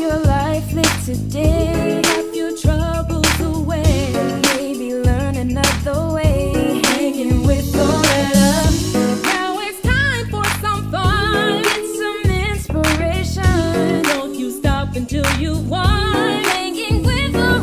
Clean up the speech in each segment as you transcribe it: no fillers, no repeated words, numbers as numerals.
your life lived today, have your troubles away, maybe learn another way, hanging with Loretta. Now it's time for some fun, get some inspiration. Don't you stop until you won, hanging with Loretta.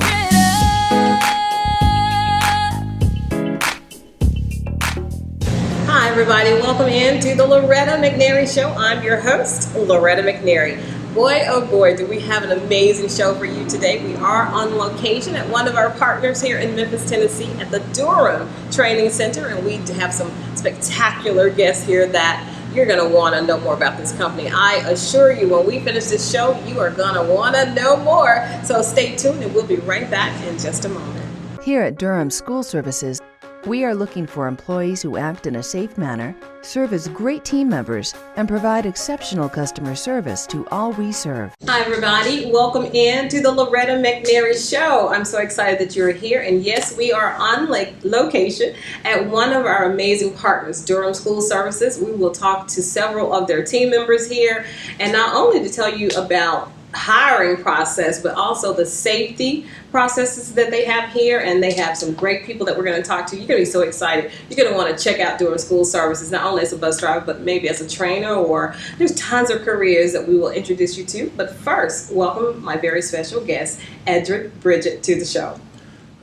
Hi everybody, welcome in to the Loretta McNary Show. I'm your host, Loretta McNary. Boy, oh boy, do we have an amazing show for you today. We are on location at one of our partners here in Memphis, Tennessee at the Durham Training Center, and we have some spectacular guests here that you're going to want to know more about this company. I assure you, when we finish this show, you are going to want to know more. So stay tuned and we'll be right back in just a moment. Here at Durham School Services, we are looking for employees who act in a safe manner, serve as great team members, and provide exceptional customer service to all we serve. Hi everybody, welcome in to the Loretta McNary Show. I'm so excited that you're here, and yes, we are on location at one of our amazing partners, Durham School Services. We will talk to several of their team members here, and not only to tell you about hiring process, but also the safety processes that they have here, and they have some great people that we're going to talk to. You're going to be so excited. You're going to want to check out Durham School Services, not only as a bus driver, but maybe as a trainer, or there's tons of careers that we will introduce you to. But first, welcome my very special guest, Edrick, Bridget, to the show.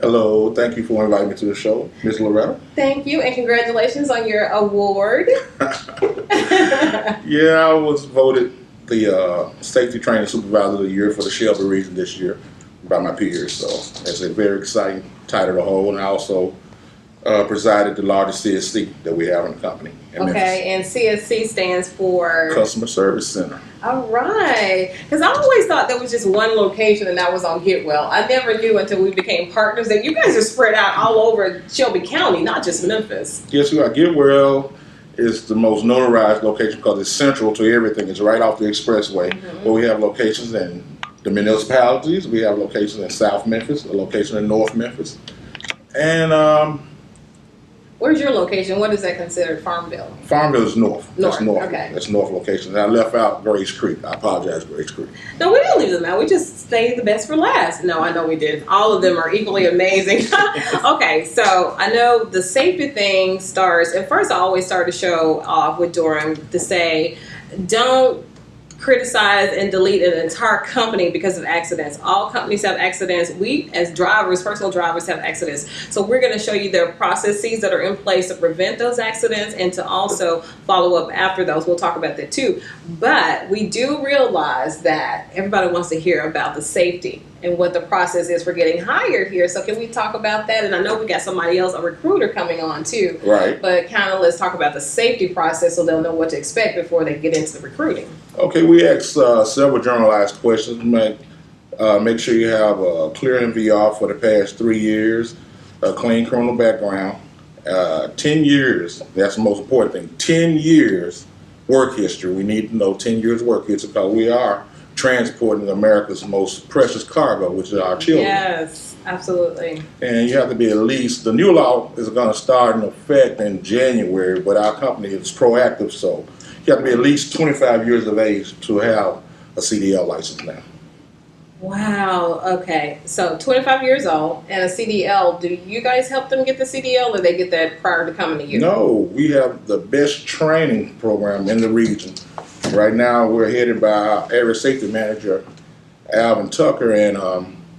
Hello, thank you for inviting me to the show, Ms. Loretta. Thank you, and congratulations on your award. Yeah, I was voted the Safety Training Supervisor of the Year for the Shelby region this year by my peers, so it's a very exciting title to hold. And I also presided the largest CSC that we have in the company in Memphis. Okay, and CSC stands for? Customer Service Center. All right, because I always thought there was just one location and that was on Getwell. I never knew until we became partners that you guys are spread out all over Shelby County, not just Memphis. Yes, we are. Getwell is the most notarized location because it's central to everything. It's right off the expressway. Mm-hmm. But we have locations in the municipalities. We have locations in South Memphis, a location in North Memphis. And where's your location? What is that considered? Farmville? Farmville is north. That's north. Okay. That's north location. And I left out Grace Creek. I apologize, Grace Creek. No, we didn't leave them out. We just saved the best for last. No, I know we did. All of them are equally amazing. Okay, so I know the safety thing starts, and first I always start the show off with Durham to say, don't criticize and delete an entire company because of accidents. All companies have accidents. We as drivers, personal drivers, have accidents. So we're going to show you their processes that are in place to prevent those accidents and to also follow up after those. We'll talk about that too. But we do realize that everybody wants to hear about the safety and what the process is for getting hired here. So can we talk about that? And I know we got somebody else, a recruiter, coming on too. Right. But kind of let's talk about the safety process so they'll know what to expect before they get into the recruiting. Okay, we asked several generalized questions. Make sure you have a clear MVR for the past 3 years, a clean criminal background, 10 years, that's the most important thing, 10 years work history. We need to know 10 years work history because we are transporting America's most precious cargo, which is our children. Yes, absolutely. And you have to be at least, the new law is going to start in effect in January, but our company is proactive, so you have to be at least 25 years of age to have a CDL license now. Wow, okay. So 25 years old and a CDL, do you guys help them get the CDL or they get that prior to coming to you? No, we have the best training program in the region. Right now we're headed by our area safety manager, Alvin Tucker, and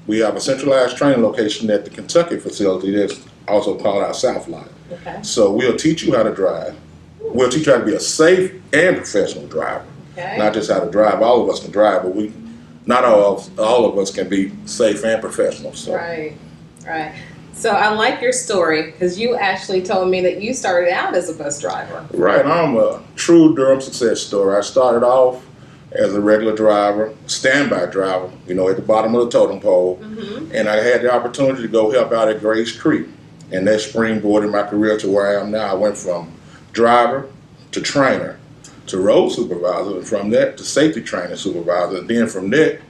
we have a centralized training location at the Kentucky facility that's also called our South Lot. Okay. So we'll teach you how to drive. We'll teach you how to be a safe and professional driver. Okay. Not just how to drive. All of us can drive, but not all of us can be safe and professional. So. Right. So I like your story because you actually told me that you started out as a bus driver. Right. I'm a true Durham success story. I started off as a regular driver, standby driver, at the bottom of the totem pole. Mm-hmm. And I had the opportunity to go help out at Grace Creek. And that springboarded my career to where I am now. I went from driver to trainer to road supervisor, and from that to safety training supervisor, and then from that,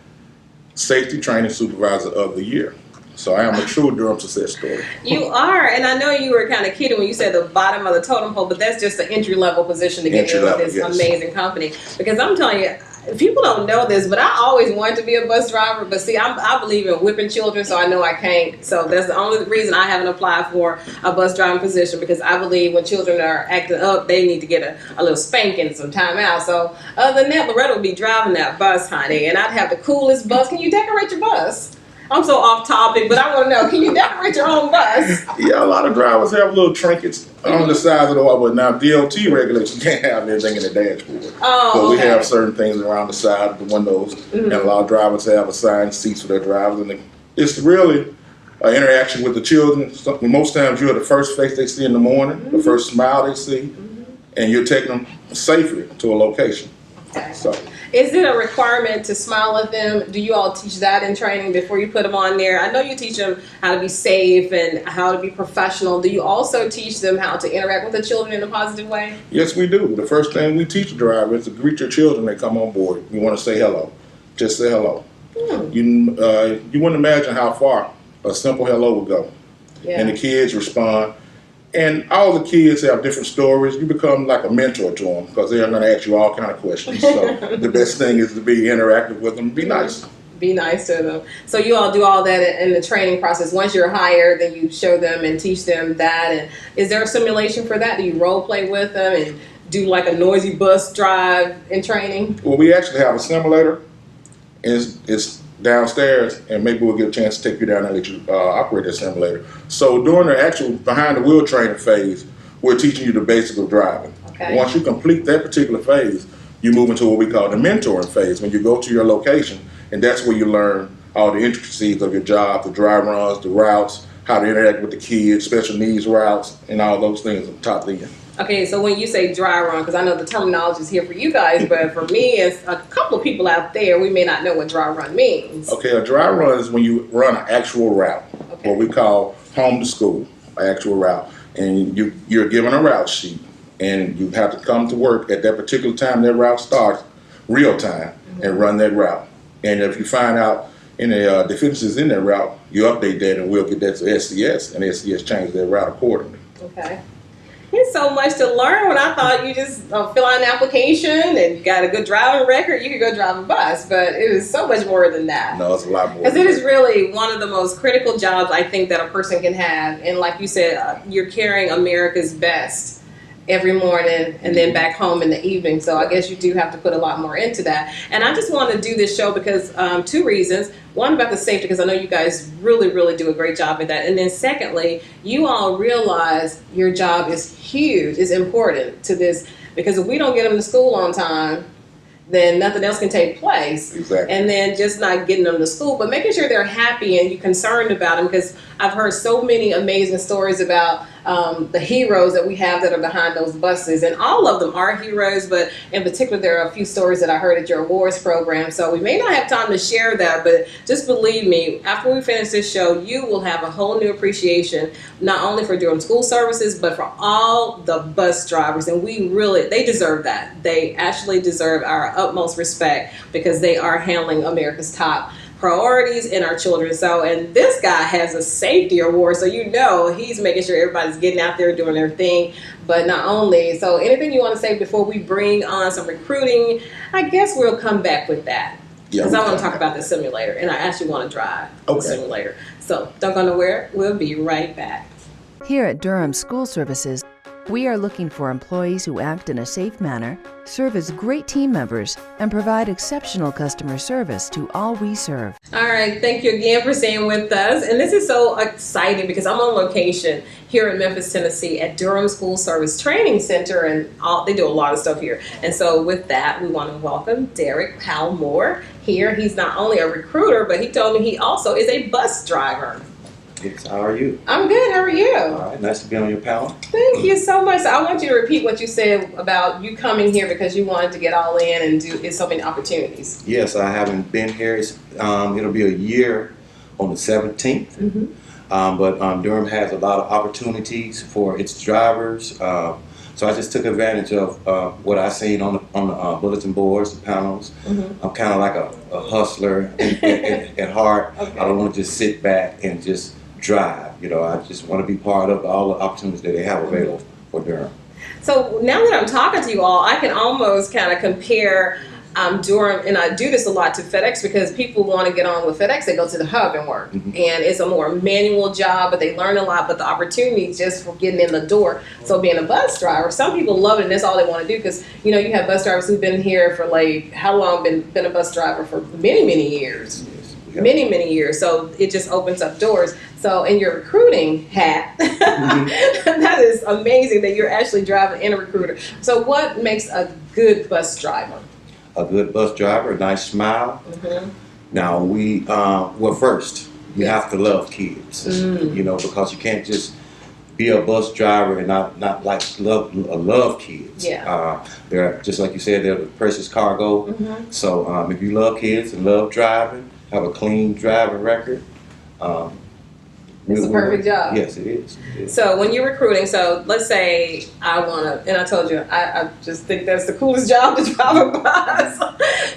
safety training supervisor of the year. So I am a true Durham success story. You are, and I know you were kind of kidding when you said the bottom of the totem pole, but that's just the entry-level position to get into this amazing company. Because I'm telling you, people don't know this, but I always wanted to be a bus driver. But see, I believe in whipping children, so I know I can't. So that's the only reason I haven't applied for a bus driving position, because I believe when children are acting up, they need to get a little spanking, some time out. So other than that, Loretta would be driving that bus, honey, and I'd have the coolest bus. Can you decorate your bus? I'm so off topic, but I want to know, can you decorate your own bus? Yeah, a lot of drivers have little trinkets on the sides of the wall, but now DOT regulations can't have anything in the dashboard. Oh, but we okay. have certain things around the side of the windows, and a lot of drivers have assigned seats for their drivers, and it's really an interaction with the children. Most times you're the first face they see in the morning, the first smile they see, and you're taking them safely to a location. Okay. So. Is it a requirement to smile at them? Do you all teach that in training before you put them on there? I know you teach them how to be safe and how to be professional. Do you also teach them how to interact with the children in a positive way? Yes, we do. The first thing we teach the driver is to greet your children when they come on board. You want to say hello. Just say hello. You wouldn't imagine how far a simple hello would go. Yeah. And the kids respond. And all the kids have different stories. You become like a mentor to them because they're going to ask you all kind of questions. So the best thing is to be interactive with them. Be nice. Be nice to them. So you all do all that in the training process. Once you're hired, then you show them and teach them that. And is there a simulation for that? Do you role play with them and do like a noisy bus drive in training? Well, we actually have a simulator. It's downstairs, and maybe we'll get a chance to take you down and let you operate that simulator. So during the actual behind the wheel training phase, we're teaching you the basics of driving. Okay. Once you complete that particular phase, you move into what we call the mentoring phase, when you go to your location, and that's where you learn all the intricacies of your job, the dry runs, the routes, how to interact with the kids, special needs routes, and all those things from top to end. Okay, so when you say dry run, because I know the terminology is here for you guys, but for me and a couple of people out there, we may not know what dry run means. Okay, a dry run is when you run an actual route, Okay. what we call home to school, an actual route. And you're given a route sheet, and you have to come to work at that particular time that route starts, real time, and run that route. And if you find out any deficiencies in that route, you update that, and we'll get that to SCS, and SCS changes that route accordingly. Okay. There's so much to learn when I thought you just fill out an application and got a good driving record, you could go drive a bus, but it is so much more than that. No, it's a lot more. Because it is really one of the most critical jobs I think that a person can have. And like you said, you're carrying America's best every morning and then back home in the evening. So I guess you do have to put a lot more into that. And I just want to do this show because two reasons. One, about the safety, because I know you guys really, really do a great job at that. And then secondly, you all realize your job is huge, is important to this, because if we don't get them to school on time, then nothing else can take place. Exactly. And then just not getting them to school, but making sure they're happy and you're concerned about them, because I've heard so many amazing stories about the heroes that we have that are behind those buses, and all of them are heroes, but in particular there are a few stories that I heard at your awards program. So we may not have time to share that, but just believe me, after we finish this show, you will have a whole new appreciation, not only for Durham School Services, but for all the bus drivers. And they deserve that. They actually deserve our utmost respect, because they are handling America's top priorities in our children. So, and this guy has a safety award, so you know he's making sure everybody's getting out there doing their thing. But not only, so anything you want to say before we bring on some recruiting? I guess we'll come back with that, because I want to talk about the simulator, and I actually want to drive the simulator. So don't go nowhere. We'll be right back. Here at Durham School Services, we are looking for employees who act in a safe manner, serve as great team members, and provide exceptional customer service to all we serve. All right, thank you again for staying with us. And this is so exciting because I'm on location here in Memphis, Tennessee at Durham School Service Training Center, and they do a lot of stuff here. And so with that, we want to welcome Edrick Moore here. He's not only a recruiter, but he told me he also is a bus driver. Yes, how are you? I'm good. How are you? All right, nice to be on your panel. Thank you so much. So I want you to repeat what you said about you coming here because you wanted to get all in and do so many opportunities. Yes, I haven't been here. It'll be a year on the 17th. But Durham has a lot of opportunities for its drivers. So I just took advantage of what I seen on the bulletin boards, the panels. I'm kind of like a hustler at heart. Okay. I don't want to just sit back and just drive. You know, I just want to be part of all the opportunities that they have available for Durham. So now that I'm talking to you all, I can almost kind of compare Durham, and I do this a lot to FedEx because people want to get on with FedEx. They go to the hub and work, and it's a more manual job, but they learn a lot. But the opportunity just for getting in the door. So being a bus driver, some people love it, and that's all they want to do because you have bus drivers who've been here for like how long? Been a bus driver for many years. Many years. So it just opens up doors. So in your recruiting hat, that is amazing that you're actually driving and a recruiter. So what makes a good bus driver? A good bus driver, a nice smile. Now first, you have to love kids, because you can't just be a bus driver and not like love kids. They're just like you said, they're the precious cargo. So if you love kids and love driving, have a clean driving record. It's a perfect job. Yes, it is. So when you're recruiting, so let's say I want to, and I told you, I just think that's the coolest job to drive a bus.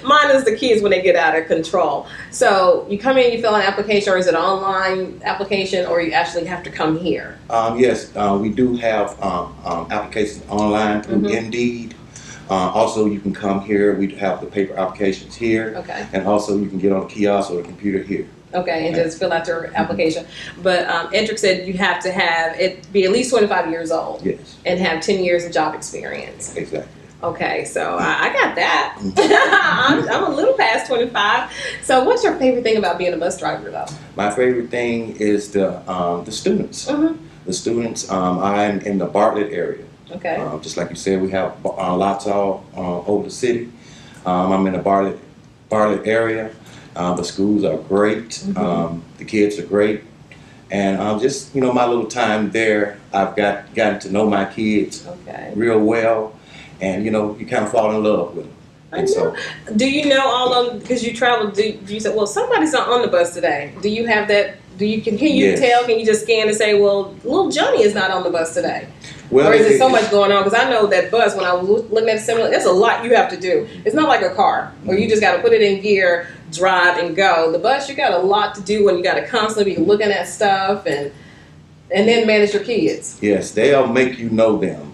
Mine is the kids when they get out of control. So you come in, you fill an application, or is it an online application, or you actually have to come here? Yes, we do have applications online through Indeed. Also, you can come here. We have the paper applications here. Okay. And also, you can get on the kiosk or the computer here. Okay, and just fill out your application. But Edrick said you have to have it be at least 25 years old. Yes. And have 10 years of job experience. Exactly. Okay, so I got that. I'm a little past 25. So what's your favorite thing about being a bus driver, though? My favorite thing is the students. The students. I'm in the Bartlett area. Okay. Just like you said, we have lots all over the city. I'm in the Bartlett area. The schools are great. The kids are great. And just, my little time there, I've gotten to know my kids real well. And, you kind of fall in love with them. I know. Do you know all of them, because you travel, do you say, well, somebody's not on the bus today. Do you have that, can you tell, can you just scan and say, well, little Johnny is not on the bus today? Well, or is it so much going on? Because I know that bus, when I was looking at the simulator, there's a lot you have to do. It's not like a car where you just got to put it in gear, drive, and go. The bus, you got a lot to do, and you got to constantly be looking at stuff and then manage your kids. Yes, they'll make you know them.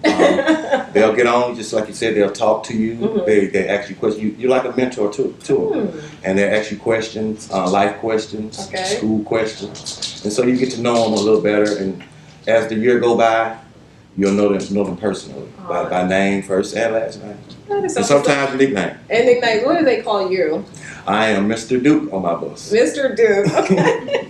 They'll get on, just like you said, they'll talk to you. They ask you questions. You're like a mentor to them. And they'll ask you questions, life questions, school questions. And so you get to know them a little better. And as the year go by, you'll know them personally by name, first and last name. And sometimes nickname. And nicknames. What do they call you? I am Mr. Duke on my bus. Mr. Duke. Okay.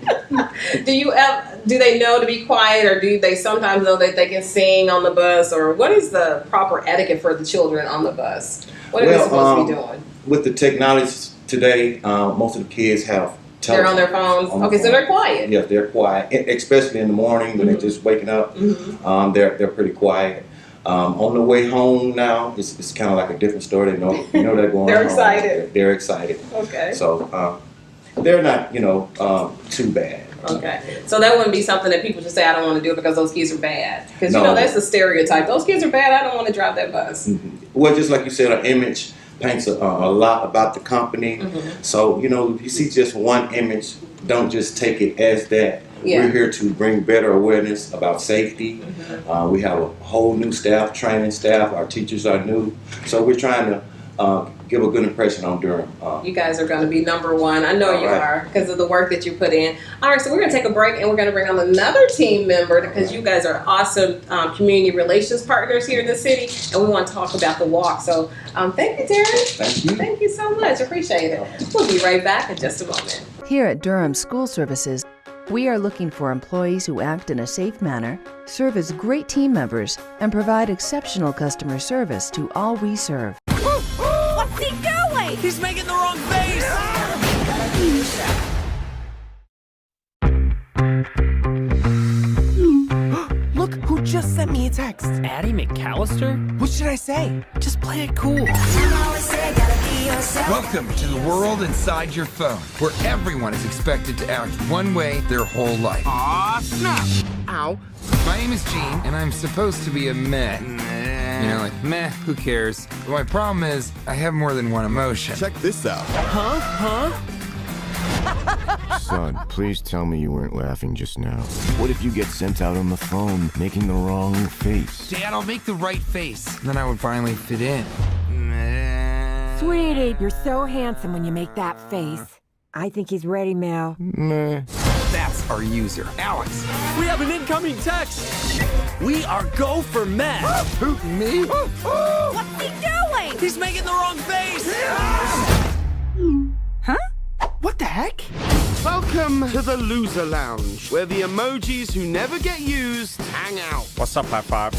Do they know to be quiet, or do they sometimes know that they can sing on the bus, or what is the proper etiquette for the children on the bus? What are they supposed to be doing? With the technology today, most of the kids have telephones. They're on their phones. So they're quiet. Yes, they're quiet, especially in the morning when they're just waking up. They're pretty quiet. On the way home now, it's kind of like a different story. They know they're going. They're home. excited. They're excited. Okay. So they're not too bad. Okay, so that wouldn't be something that people just say, I don't want to do it because those kids are bad. Because that's the stereotype. Those kids are bad. I don't want to drive that bus. Well, just like you said, our image paints a lot about the company. So if you see just one image, don't just take it as that. We're here to bring better awareness about safety. We have a whole new staff, training staff. Our teachers are new. So we're trying to give a good impression on Durham. You guys are going to be number one. I know you are because of the work that you put in. All right, so we're going to take a break and we're going to bring on another team member because you guys are awesome community relations partners here in the city, and we want to talk about the walk. So thank you, Darren. Thank you. Thank you so much. Appreciate it. We'll be right back in just a moment. Here at Durham School Services, we are looking for employees who act in a safe manner, serve as great team members, and provide exceptional customer service to all we serve. What's he doing? He's making the wrong face! Look who just sent me a text. Addie McAllister? What should I say? Just play it cool. Welcome to the world inside your phone, where everyone is expected to act one way their whole life. Aw, snap! Ow. My name is Gene, and I'm supposed to be a meh. Like, meh, who cares? But my problem is, I have more than one emotion. Check this out. Huh? Son, please tell me you weren't laughing just now. What if you get sent out on the phone making the wrong face? Dad, I'll make the right face. Then I would finally fit in. So Sweetie, you're so handsome when you make that face. I think he's ready, Mel. Nah. That's our user, Alex. We have an incoming text. We are go for men. Who, me? What's he doing? He's making the wrong face. Huh? What the heck? Welcome to the Loser Lounge, where the emojis who never get used hang out. What's up, high five?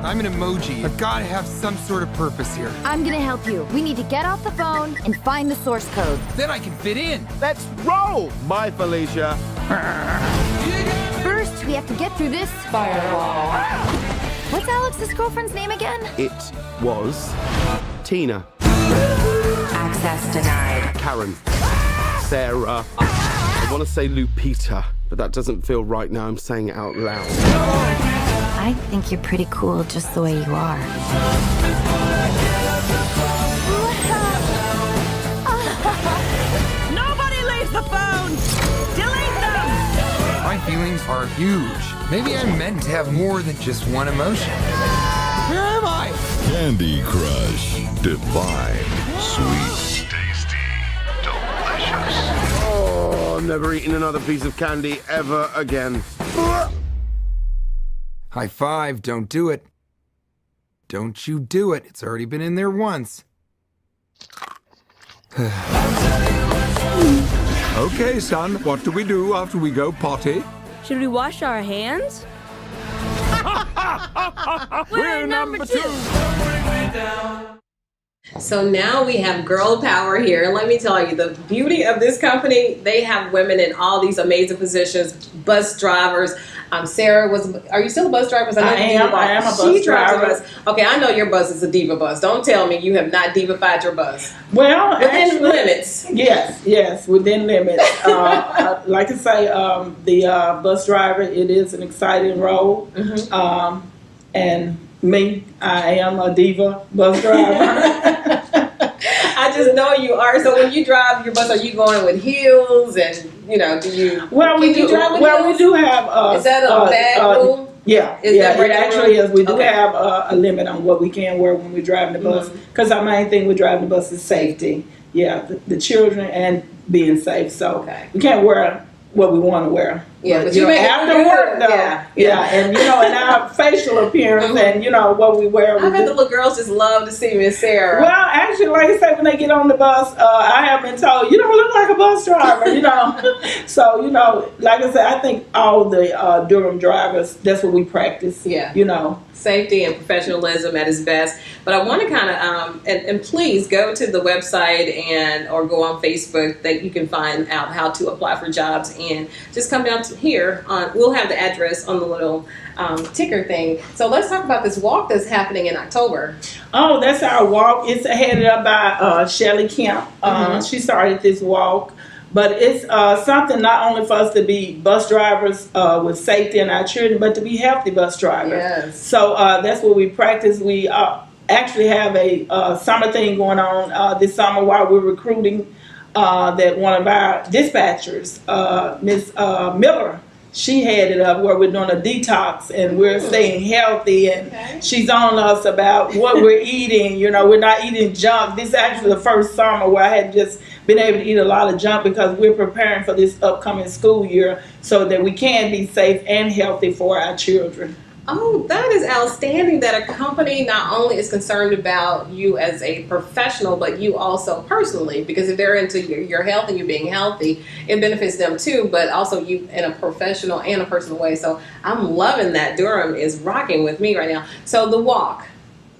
I'm an emoji. I've got to have some sort of purpose here. I'm gonna help you. We need to get off the phone and find the source code. Then I can fit in. Let's roll! Bye, Felicia. First, we have to get through this firewall. What's Alex's girlfriend's name again? It was Tina, Access denied. Karen, Sarah. I want to say Lupita, but that doesn't feel right now. I'm saying it out loud. I think you're pretty cool just the way you are. Nobody leaves the phone! Delete them! My feelings are huge. Maybe I'm meant to have more than just one emotion. Where am I? Candy Crush. Divine. Sweet. Tasty. Delicious. Oh, I'm never eating another piece of candy ever again. High five, don't do it. Don't you do it. It's already been in there once. Okay, son, what do we do after we go potty? Should we wash our hands? We're number 2. So now we have girl power here. And let me tell you, the beauty of this company, they have women in all these amazing positions, bus drivers. Sarah are you still a bus driver? I am a bus driver. Okay, I know your bus is a diva bus. Don't tell me you have not divified your bus. Well, within limits. Yes, within limits. Like I say, the bus driver, it is an exciting role. Mm-hmm. And me, I am a diva bus driver. I just know you are. So when you drive your bus, are you going with heels and do you? Well, we do have. Is that a bad rule? Yeah, it actually is. We do have a limit on what we can wear when we're driving the bus, because our main thing with driving the bus is safety. Yeah, the children and being safe. So we can't wear what we want to wear. Yeah, but you make after work though. Yeah, and and our facial appearance and what we wear. I bet the little girls just love to see Miss Sarah. Well, actually, like I said, when they get on the bus, I have been told you don't look like a bus driver. So like I said, I think all the Durham drivers, that's what we practice. Yeah. Safety and professionalism at its best. But I want to kind of and please go to the website or go on Facebook that you can find out how to apply for jobs, and just come down to here we'll have the address on the little ticker thing. So let's talk about this walk that's happening in October. Oh, that's our walk. It's headed up by Shelley Kemp. She started this walk. But it's something not only for us to be bus drivers with safety in our children, but to be healthy bus drivers. Yes. So that's what we practice. We actually have a summer thing going on this summer while we're recruiting that one of our dispatchers, Miss Miller, she headed up where we're doing a detox and we're staying healthy, and she's on us about what we're eating. We're not eating junk. This is actually the first summer where I had just been able to eat a lot of junk, because we're preparing for this upcoming school year so that we can be safe and healthy for our children. Oh, that is outstanding that a company not only is concerned about you as a professional, but you also personally, because if they're into your health and you being healthy, it benefits them too, but also you in a professional and a personal way. So I'm loving that. Durham is rocking with me right now. So the walk,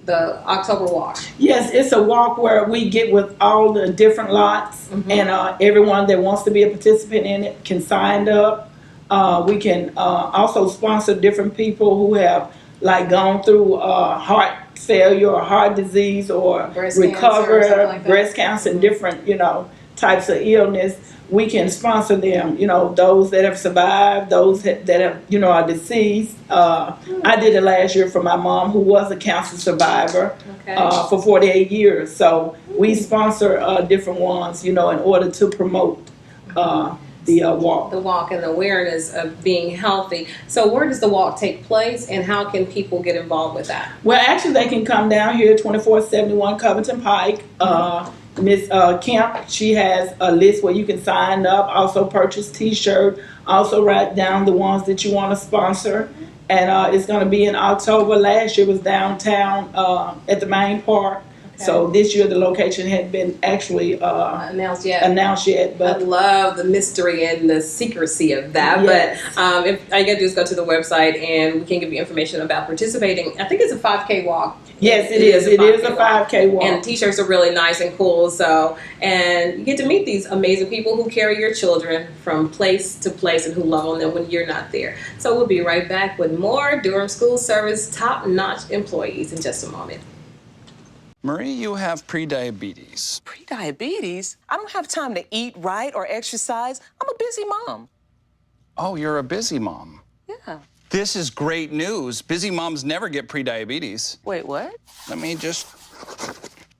the October walk. Yes, it's a walk where we get with all the different lots, and everyone that wants to be a participant in it can sign up. We can also sponsor different people who have gone through heart failure or heart disease or recover breast cancer and different types of illness. We can sponsor them, those that have survived, those that have are deceased. I did it last year for my mom, who was a cancer survivor for 48 years. So we sponsor different ones, in order to promote the walk. The walk and the awareness of being healthy. So where does the walk take place, and how can people get involved with that? Well, actually, they can come down here, 2471 Covington Pike. Miss Kemp, she has a list where you can sign up, also purchase T-shirt, also write down the ones that you want to sponsor. And it's going to be in October. Last year was downtown at the main park. Okay. So this year the location hadn't been actually announced yet. But I love the mystery and the secrecy of that. Yes. But if all you got to do is go to the website, and we can give you information about participating. I think it's a 5K walk. Yes, it is. It is a 5K walk. And T-shirts are really nice and cool. So, and you get to meet these amazing people who carry your children from place to place and who love on them when you're not there. So we'll be right back with more Durham School Service top-notch employees in just a moment. Marie, you have pre-diabetes. Pre-diabetes? I don't have time to eat right or exercise. I'm a busy mom. Oh, you're a busy mom. Yeah. This is great news. Busy moms never get pre-diabetes. Wait, what? Let me just...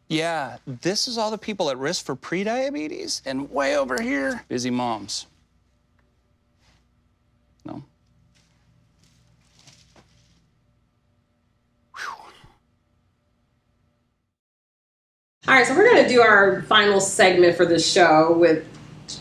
Yeah, this is all the people at risk for pre-diabetes, and way over here, busy moms. No? All right, so we're going to do our final segment for the show with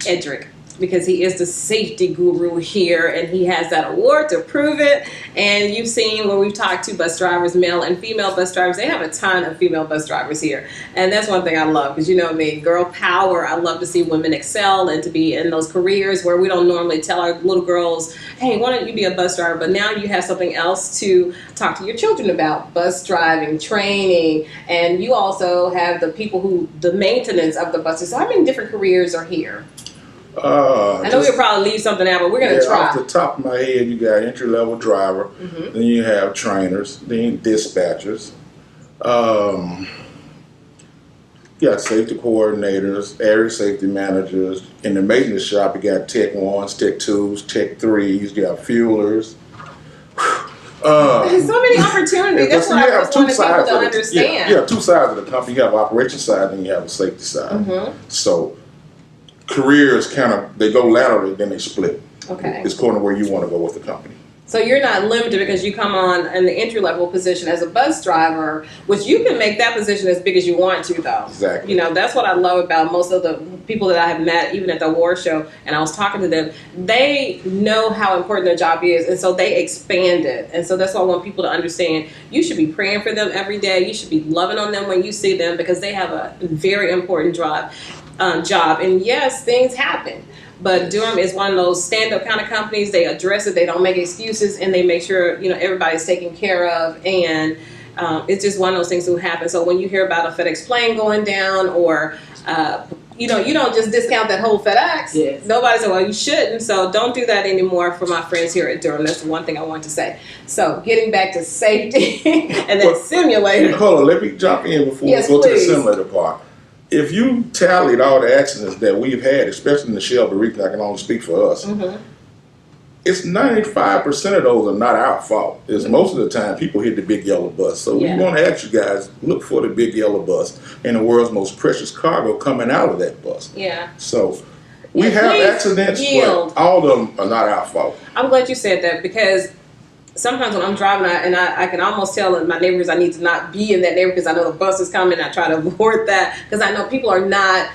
Edrick, because he is the safety guru here, and he has that award to prove it. And you've seen when we've talked to bus drivers, male and female bus drivers, they have a ton of female bus drivers here. And that's one thing I love, because you know me, girl power. I love to see women excel and to be in those careers where we don't normally tell our little girls, hey, why don't you be a bus driver? But now you have something else to talk to your children about, bus driving, training, and you also have the people who, the maintenance of the buses. So how many different careers are here? I know we'll probably leave something out, but we're going to try. Off the top of my head, you got entry-level driver, then you have trainers, then dispatchers. You got safety coordinators, area safety managers. In the maintenance shop, you got Tech 1s, Tech 2s, Tech 3s, you got fuelers. There's so many opportunities. That's what I just want people to understand. You have two sides of the company. You have an operation side, and you have a safety side. So careers kind of, they go laterally, then they split. Okay. It's according to where you want to go with the company. So you're not limited because you come on in the entry-level position as a bus driver, which you can make that position as big as you want to, though. Exactly. You know, that's what I love about most of the people that I have met, even at the award show, and I was talking to them. They know how important their job is, and so they expand it. And so that's why I want people to understand you should be praying for them every day. You should be loving on them when you see them, because they have a very important job. And yes, things happen. But Durham is one of those stand-up kind of companies. They address it. They don't make excuses, and they make sure, you know, everybody's taken care of. And it's just one of those things that happen. So when you hear about a FedEx plane going down, or you know, you don't just discount that whole FedEx. Yes. Nobody said, well, you shouldn't. So don't do that anymore for my friends here at Durham. That's the one thing I want to say. So getting back to safety and then simulator. Hold on, let me jump in before we go to the simulator part. If you tallied all the accidents that we've had, especially in the Shelby region, I can only speak for us, it's 95% of those are not our fault. It's most of the time people hit the big yellow bus. So we want to ask you guys, look for the big yellow bus and the world's most precious cargo coming out of that bus. Yeah. So we have accidents, but all of them are not our fault. I'm glad you said that, because sometimes when I'm driving, I can almost tell my neighbors I need to not be in that neighborhood because I know the bus is coming. I try to avoid that because I know people are not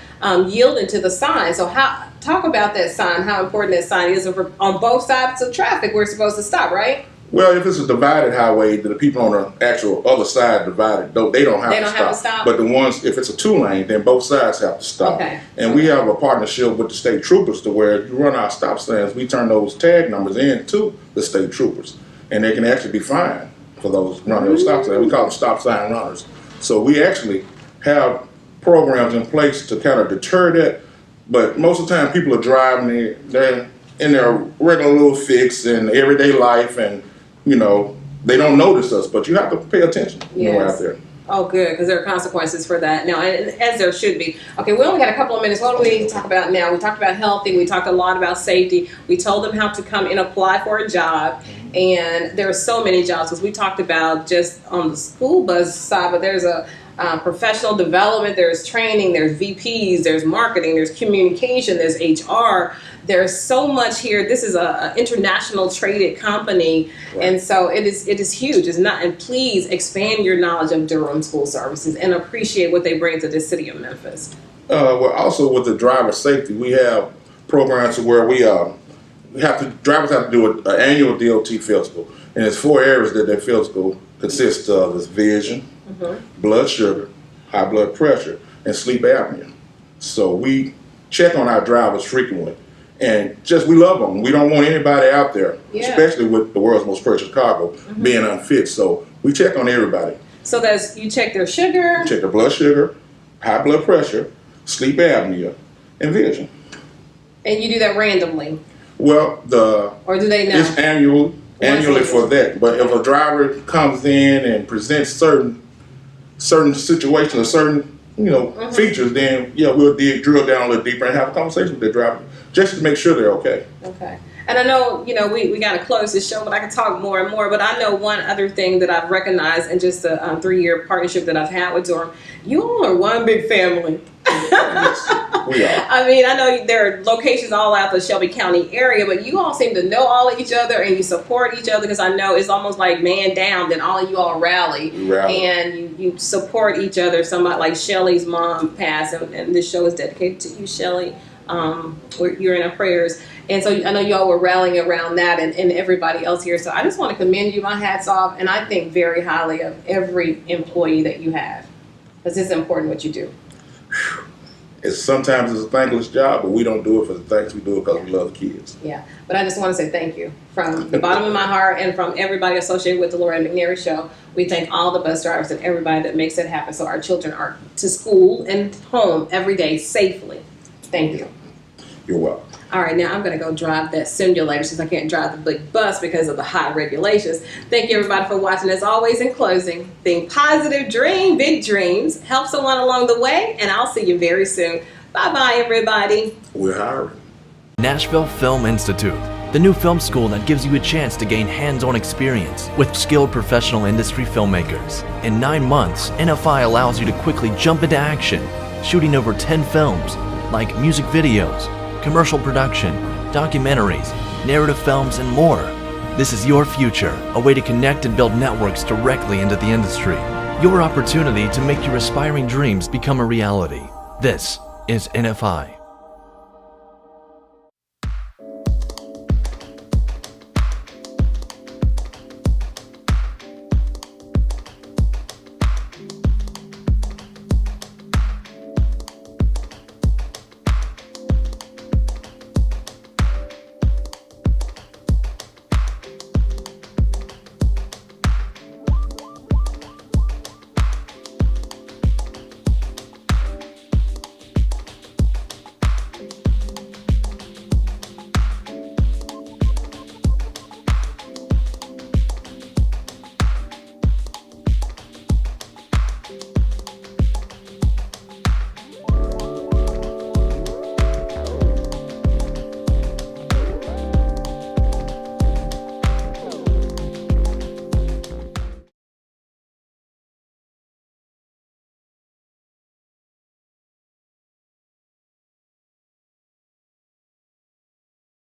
yielding to the sign. So talk about that sign, how important that sign is on both sides of traffic. We're supposed to stop, right? Well, if it's a divided highway, the people on the actual other side divided, they don't have to stop. But the ones, if it's a 2-lane, then both sides have to stop. Okay. And we have a partnership with the state troopers to where if you run our stop signs, we turn those tag numbers in to the state troopers. And they can actually be fined for those running those stop signs. We call them stop sign runners. So we actually have programs in place to kind of deter that. But most of the time people are driving, they're in their regular little fix and everyday life, and you know, they don't notice us, but you have to pay attention when we're out there. Oh, good, because there are consequences for that now, and as there should be. Okay, we only got a couple of minutes. What do we need to talk about now? We talked about healthy. We talked a lot about safety. We told them how to come and apply for a job, and there are so many jobs, because we talked about just on the school bus side, but there's a professional development, there's training, there's VPs, there's marketing, there's communication, there's HR. There's so much here. This is an international traded company, and so it is huge. It's not, and please expand your knowledge of Durham School Services and appreciate what they bring to the city of Memphis. Well, also with the driver safety, we have programs where drivers have to do an annual DOT physical, and there's 4 areas that their physical consists of: is vision, blood sugar, high blood pressure, and sleep apnea. So we check on our drivers frequently, and we love them. We don't want anybody out there, especially with the world's most precious cargo, being unfit. So we check on everybody. So you check their sugar, check their blood sugar, high blood pressure, sleep apnea, and vision. And you do that randomly? Well, or do they know? It's annually for that. But if a driver comes in and presents certain situations or certain features, then we'll drill down a little deeper and have a conversation with the driver just to make sure they're okay. Okay. And I know, we got to close this show, but I can talk more and more. But I know one other thing that I've recognized in just the 3-year partnership that I've had with Durham, you all are one big family. Yes, we are. I mean, I know there are locations all out the Shelby County area, but you all seem to know all of each other and you support each other, because I know it's almost like man down, then all of you all rally. And you support each other. Somebody like Shelly's mom passed, and this show is dedicated to you, Shelly. You're in our prayers. And so I know y'all were rallying around that and everybody else here. So I just want to commend you. My hat's off. And I think very highly of every employee that you have, because it's important what you do. Sometimes it's a thankless job, but we don't do it for the thanks. We do it because we love the kids. Yeah. But I just want to say thank you from the bottom of my heart and from everybody associated with the Loretta McNary Show. We thank all the bus drivers and everybody that makes it happen so our children are to school and home every day safely. Thank you. You're welcome. All right, now I'm going to go drive that simulator since I can't drive the big bus because of the high regulations. Thank you, everybody, for watching. As always, in closing, think positive, dream big dreams, help someone along the way, and I'll see you very soon. Bye-bye, everybody. We're hiring. Nashville Film Institute, the new film school that gives you a chance to gain hands-on experience with skilled professional industry filmmakers. In 9 months, NFI allows you to quickly jump into action, shooting over 10 films, like music videos, commercial production, documentaries, narrative films, and more. This is your future, a way to connect and build networks directly into the industry. Your opportunity to make your aspiring dreams become a reality. This is NFI.